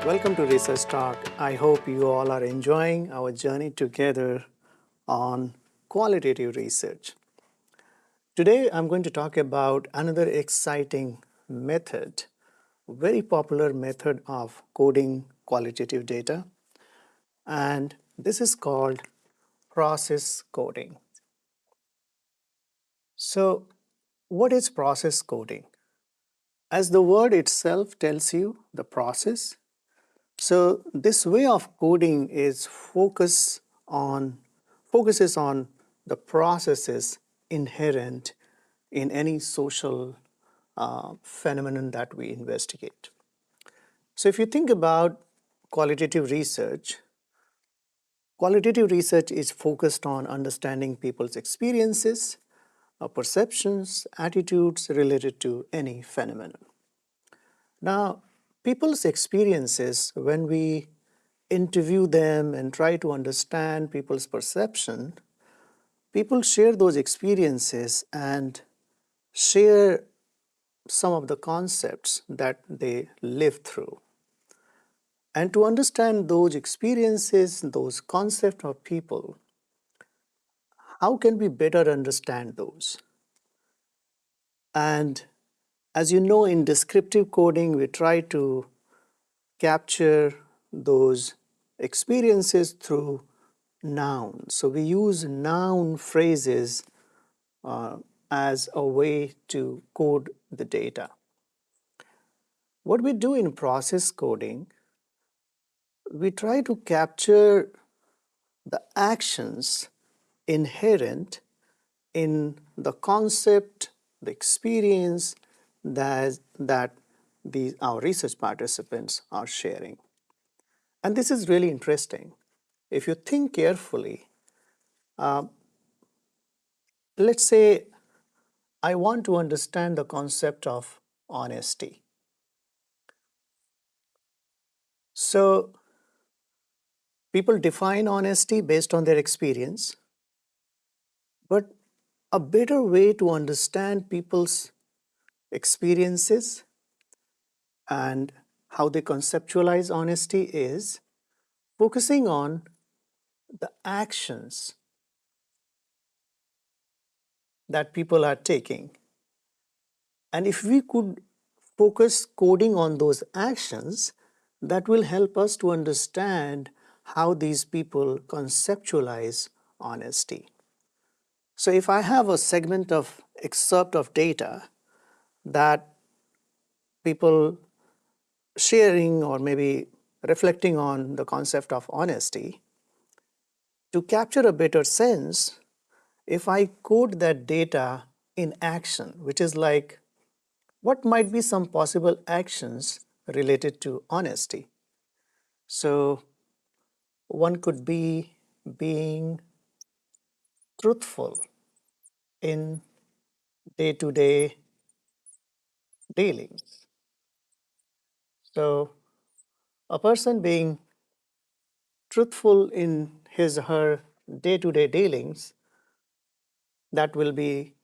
Welcome to Research Talk. I hope you all are enjoying our journey together on qualitative research. Today, I'm going to talk about another exciting method, very popular method of coding qualitative data, and this is called process coding. So, what is process coding? As the word itself tells you, the process. So this way of coding is focuses on the processes inherent in any social phenomenon that we investigate. So if you think about qualitative research, qualitative research is focused on understanding people's experiences, perceptions, attitudes related to any phenomenon. Now, people's experiences, when we interview them and try to understand people's perception, people share those experiences and share some of the concepts that they live through. And to understand those experiences, those concepts of people, how can we better understand those? And as you know, in descriptive coding, we try to capture those experiences through nouns. So we use noun phrases as a way to code the data. What we do in process coding, we try to capture the actions inherent in the concept, the experience that our research participants are sharing. And this is really interesting. If you think carefully, let's say I want to understand the concept of honesty. So people define honesty based on their experience, but a better way to understand people's experiences and how they conceptualize honesty is focusing on the actions that people are taking. And if we could focus coding on those actions, that will help us to understand how these people conceptualize honesty. So if I have a segment of excerpt of data that people sharing or maybe reflecting on the concept of honesty, to capture a better sense, if I code that data in action, which is like what might be some possible actions related to honesty. So one could be being truthful in day-to-day dealings. So a person being truthful in his or her day-to-day dealings, that will be,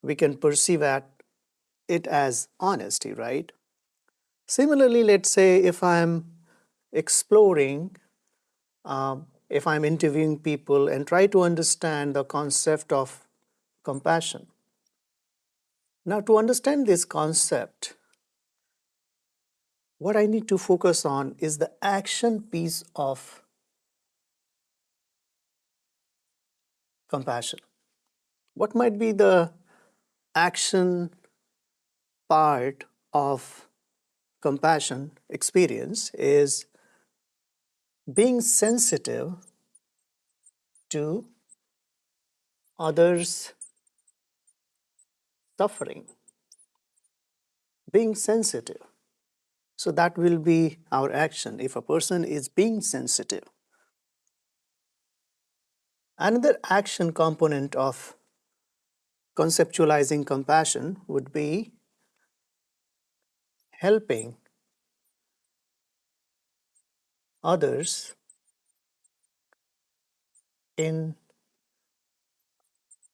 we can perceive it as honesty, right? Similarly, let's say if I'm exploring, if I'm interviewing people and try to understand the concept of compassion. Now, to understand this concept, what I need to focus on is the action piece of compassion. What might be the action part of compassion experience is being sensitive to others' suffering, being sensitive. So that will be our action if a person is being sensitive. Another action component of conceptualizing compassion would be helping others in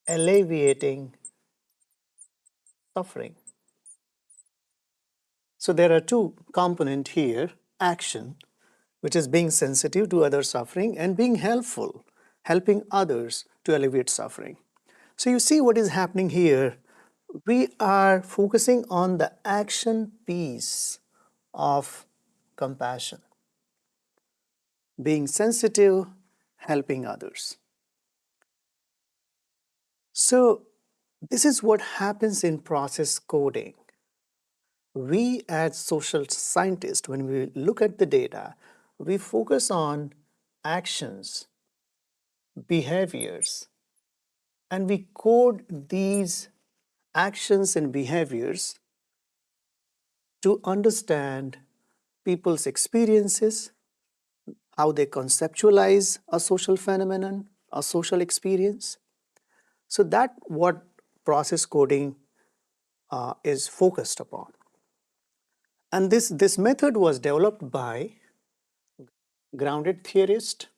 alleviating suffering. So there are two components here, action. which is being sensitive to other suffering and being helpful, helping others to alleviate suffering. So you see what is happening here. We are focusing on the action piece of compassion, being sensitive, helping others. So this is what happens in process coding. We as social scientists, when we look at the data, we focus on actions, behaviors, and we code these actions and behaviors to understand people's experiences, how they conceptualize a social phenomenon, a social experience. So that what process coding is focused upon. And this method was developed by grounded theorist.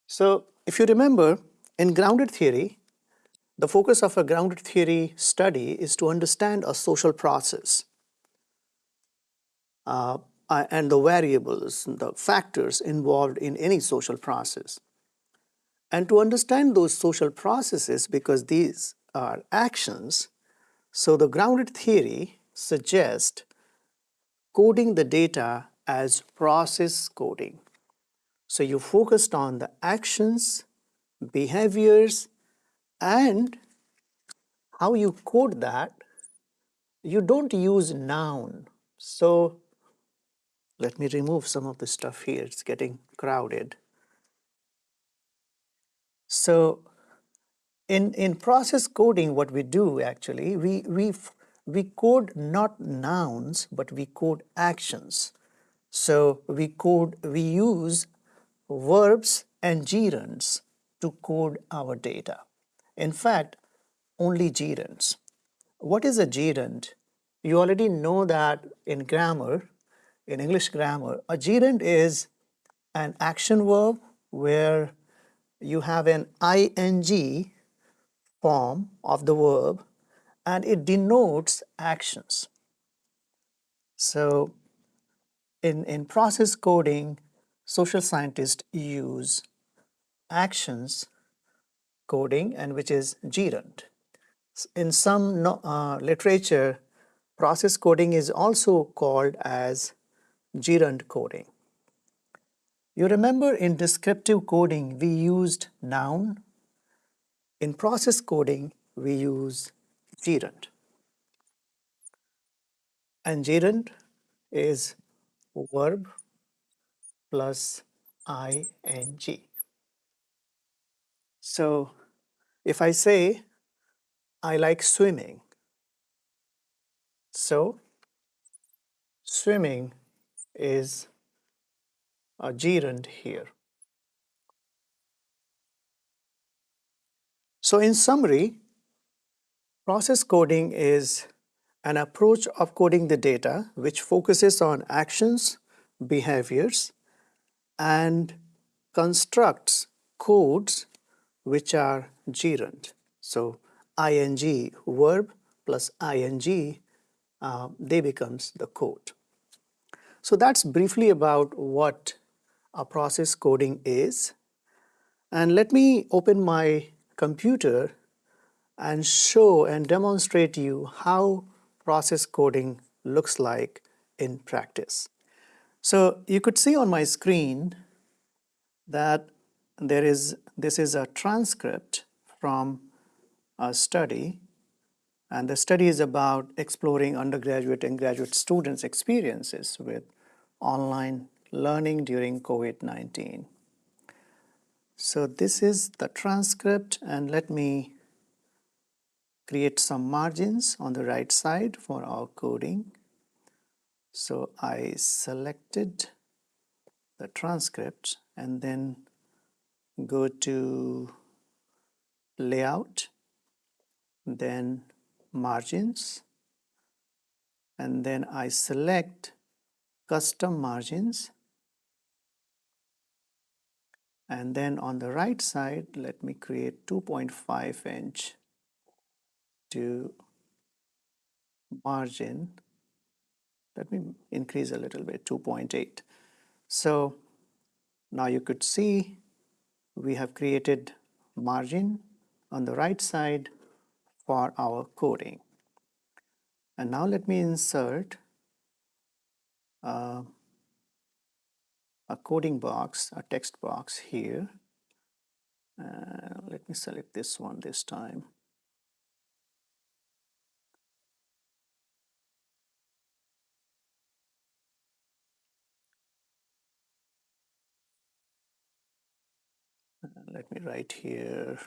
So if you remember, in grounded theory, the focus of a grounded theory study is to understand a social process and the variables, the factors involved in any social process. And to understand those social processes, because these are actions, so the grounded theory suggests coding the data as process coding. So you focused on the actions, behaviors, and how you code that. You don't use noun. So let me remove some of the stuff here. It's getting crowded. So in process coding, what we do actually, we code not nouns, but we code actions. So we use verbs and gerunds to code our data. In fact, only gerunds. What is a gerund? You already know that in grammar, in English grammar, a gerund is an action verb where you have an ing form of the verb and it denotes actions. So in process coding, social scientists use actions coding and which is gerund. In some literature, process coding is also called as gerund coding. You remember in descriptive coding, we used noun. In process coding, we use gerund. And gerund is verb plus ing. So if I say, I like swimming, so swimming is a gerund here. So in summary, process coding is an approach of coding the data which focuses on actions, behaviors, and constructs codes which are gerund. So ing, verb plus ing, they becomes the code. So that's briefly about what a process coding is. And let me open my computer and show and demonstrate you how process coding looks like in practice. So you could see on my screen that this is a transcript from a study, and the study is about exploring undergraduate and graduate students' experiences with online learning during COVID-19. So this is the transcript, and let me create some margins on the right side for our coding. So I selected the transcript and then go to layout, then margins, and then I select custom margins, and then on the right side let me create 2.5 inch to margin. Let me increase a little bit, 2.8. So now you could see we have created margin on the right side for our coding. And now let me insert a coding box, a text box here. Let me select this one this time. Let me write here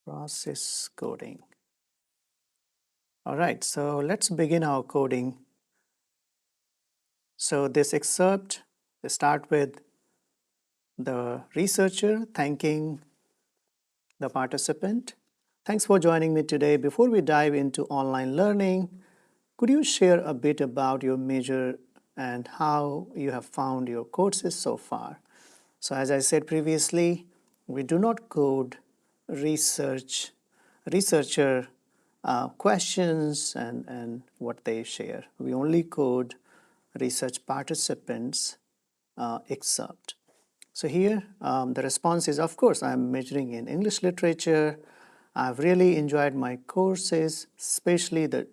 process coding. All right, so let's begin our coding. So this excerpt start with the researcher thanking the participant. Thanks for joining me today. Before we dive into online learning, could you share a bit about your major and how you have found your courses so far? So, as I said previously, we do not code researcher questions and what they share. We only code research participants excerpt. So here the response is, of course, I'm majoring in English literature. I've really enjoyed my courses, especially the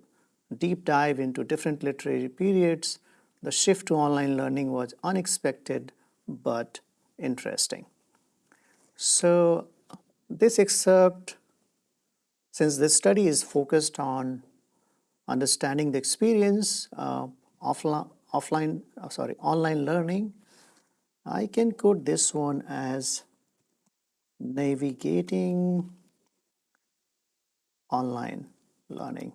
deep dive into different literary periods. The shift to online learning was unexpected but interesting. So this excerpt, since this study is focused on understanding the experience online learning, I can code this one as navigating online learning.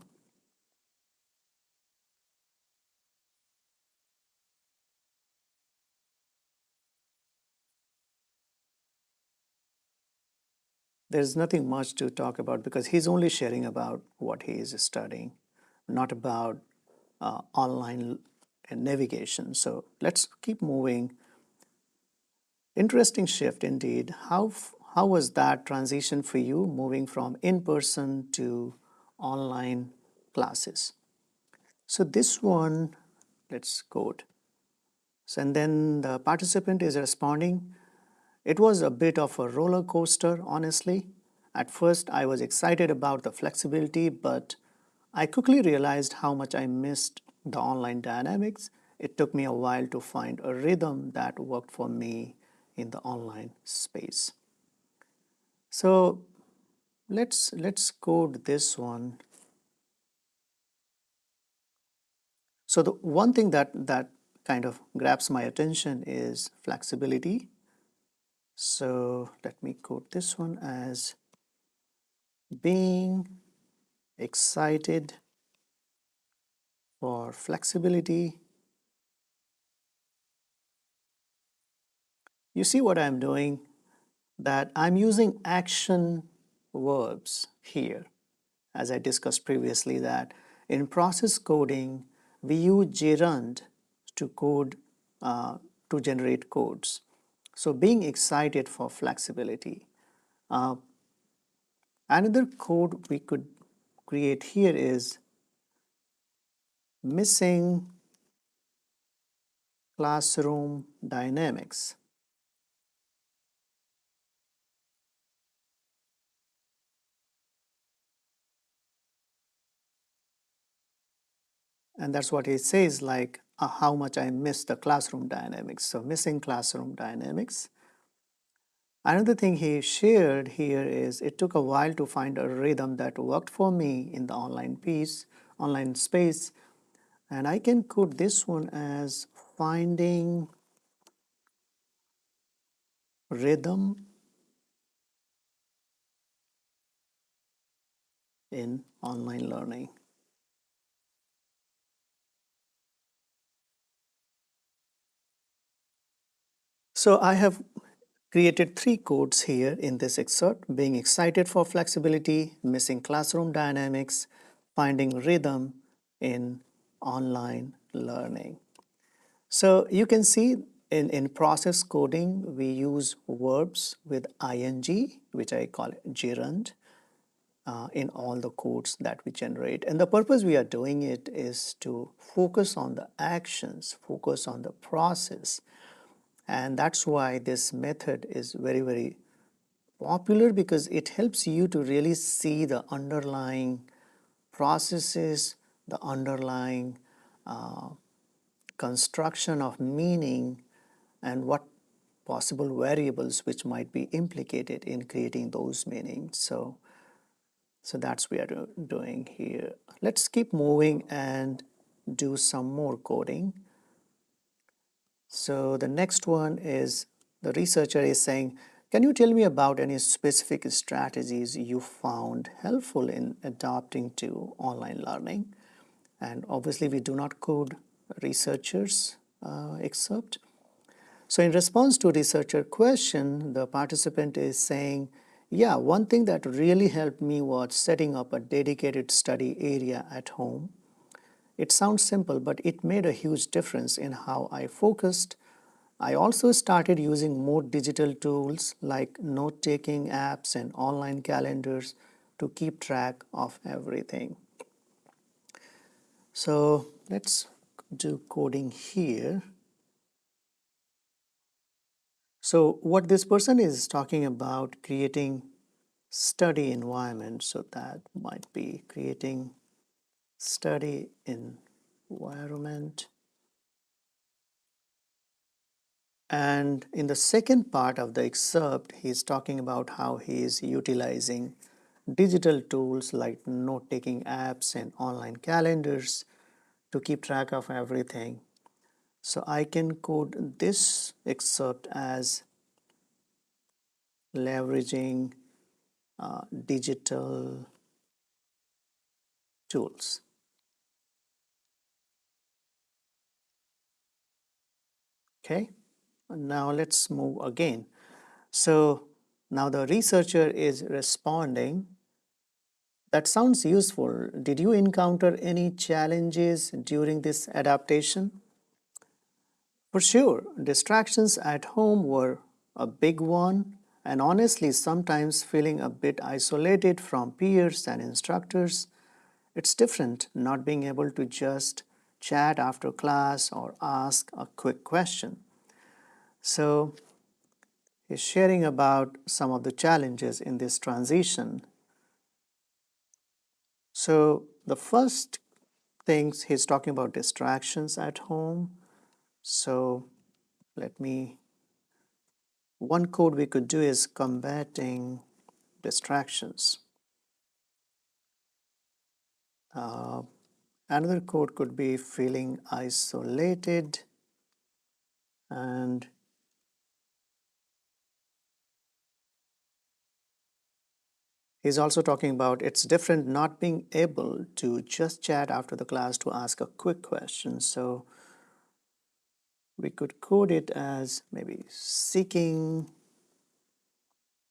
There's nothing much to talk about because he's only sharing about what he is studying, not about online navigation. So let's keep moving. Interesting shift indeed. How was that transition for you, moving from in-person to online classes? So this one, let's code. So, and then the participant is responding. It was a bit of a roller coaster, honestly. At first, I was excited about the flexibility, but I quickly realized how much I missed the online dynamics. It took me a while to find a rhythm that worked for me in the online space. So let's code this one. So the one thing that kind of grabs my attention is flexibility. So let me code this one as being excited for flexibility. You see what I'm doing? That I'm using action verbs here, as I discussed previously, that in process coding, we use gerund to code, to generate codes. So being excited for flexibility. Uh, Another code we could create here is missing classroom dynamics. And that's what he says, like how much I miss the classroom dynamics. So missing classroom dynamics. Another thing he shared here is it took a while to find a rhythm that worked for me in the online space. And I can code this one as finding rhythm in online learning. So I have created three codes here in this excerpt: being excited for flexibility, missing classroom dynamics, finding rhythm in online learning. So you can see in process coding, we use verbs with ing, which I call it gerund. in all the codes that we generate. And the purpose we are doing it is to focus on the actions, focus on the process. And that's why this method is very, very popular, because it helps you to really see the underlying processes, the underlying construction of meaning, and what possible variables which might be implicated in creating those meanings. So that's what we are doing here. Let's keep moving and do some more coding. So the next one is, the researcher is saying, can you tell me about any specific strategies you found helpful in adapting to online learning? And obviously we do not code researchers excerpt. So in response to researcher question, the participant is saying, yeah, one thing that really helped me was setting up a dedicated study area at home. It sounds simple, but it made a huge difference in how I focused. I also started using more digital tools like note-taking apps and online calendars to keep track of everything. So let's do coding here. So what this person is talking about, creating study environment, so that might be creating study environment. And in the second part of the excerpt, he's talking about how he is utilizing digital tools like note-taking apps and online calendars to keep track of everything. So I can code this excerpt as leveraging digital tools. Okay, now let's move again. So now the researcher is responding. That sounds useful. Did you encounter any challenges during this adaptation? For sure, distractions at home were a big one, and honestly, sometimes feeling a bit isolated from peers and instructors. It's different not being able to just chat after class or ask a quick question. So, he's sharing about some of the challenges in this transition. So, the first things he's talking about distractions at home. So, let me, one code we could do is combating distractions. Uh, Another code could be feeling isolated, and he's also talking about it's different not being able to just chat after the class to ask a quick question. So we could code it as maybe seeking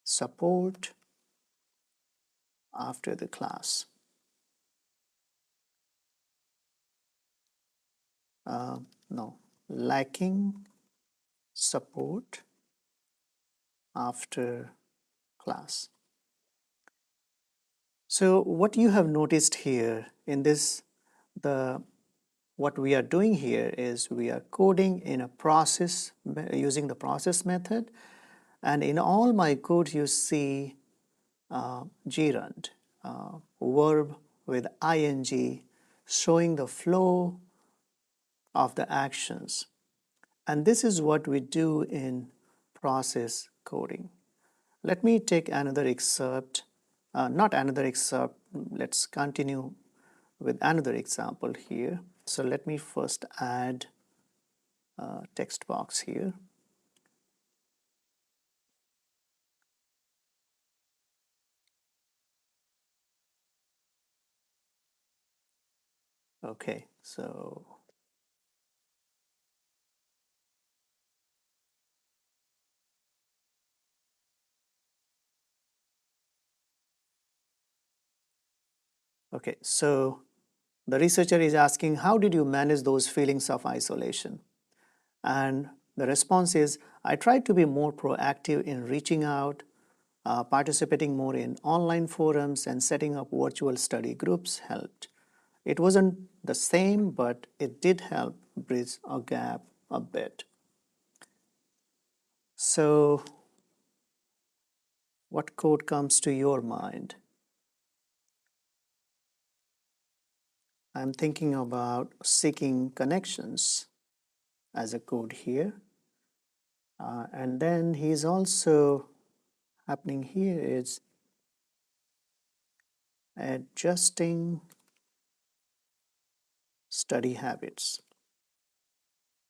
support after the class. No, lacking support after class. So what you have noticed here in this, the what we are doing here is we are coding in a process using the process method, and in all my code you see gerund, verb with ing, showing the flow of the actions. And this is what we do in process coding. Let me take another excerpt, not another excerpt, let's continue with another example here. So let me first add a text box here. Okay, so the researcher is asking, how did you manage those feelings of isolation? And the response is, I tried to be more proactive in reaching out, Participating more in online forums and setting up virtual study groups helped. It wasn't the same, but it did help bridge a gap a bit. So, what code comes to your mind? I'm thinking about seeking connections as a code here. And then he's also happening here is adjusting study habits.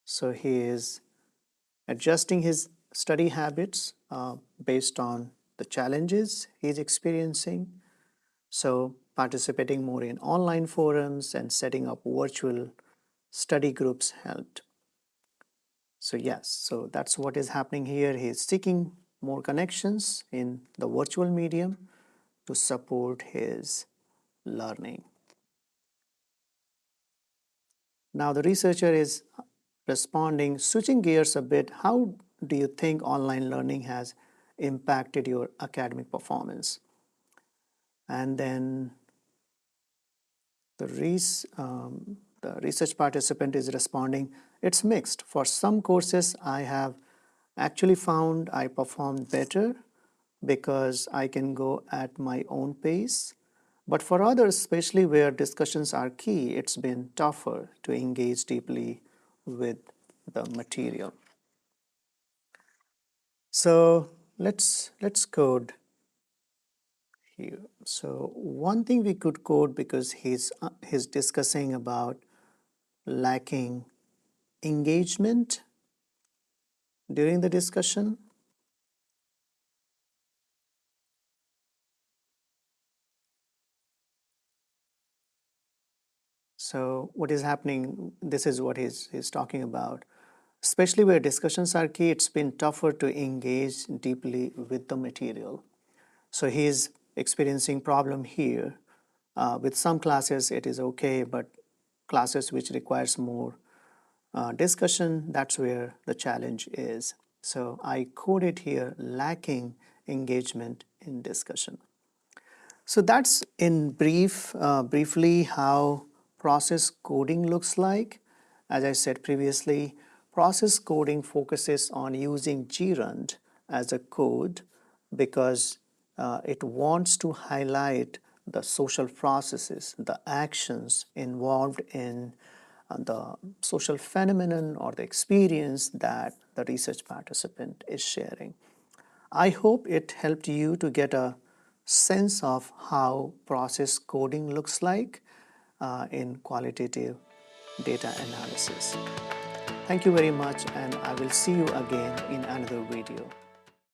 So he is adjusting his study habits based on the challenges he's experiencing. So participating more in online forums and setting up virtual study groups helped. So yes, so that's what is happening here. He's seeking more connections in the virtual medium to support his learning. Now the researcher is responding, switching gears a bit, how do you think online learning has impacted your academic performance? And then the research participant is responding, it's mixed. For some courses, I have actually found I performed better because I can go at my own pace. But for others, especially where discussions are key, it's been tougher to engage deeply with the material. So let's code here. So one thing we could code, because he's discussing about lacking engagement during the discussion. So what is happening, this is what he's talking about. Especially where discussions are key, it's been tougher to engage deeply with the material. So he's experiencing problem here. With some classes it is okay, but classes which requires more discussion, that's where the challenge is. So I coded here lacking engagement in discussion. So that's in briefly how process coding looks like. As I said previously, process coding focuses on using gerund as a code because it wants to highlight the social processes, the actions involved in the social phenomenon or the experience that the research participant is sharing. I hope it helped you to get a sense of how process coding looks like in qualitative data analysis. Thank you very much, and I will see you again in another video.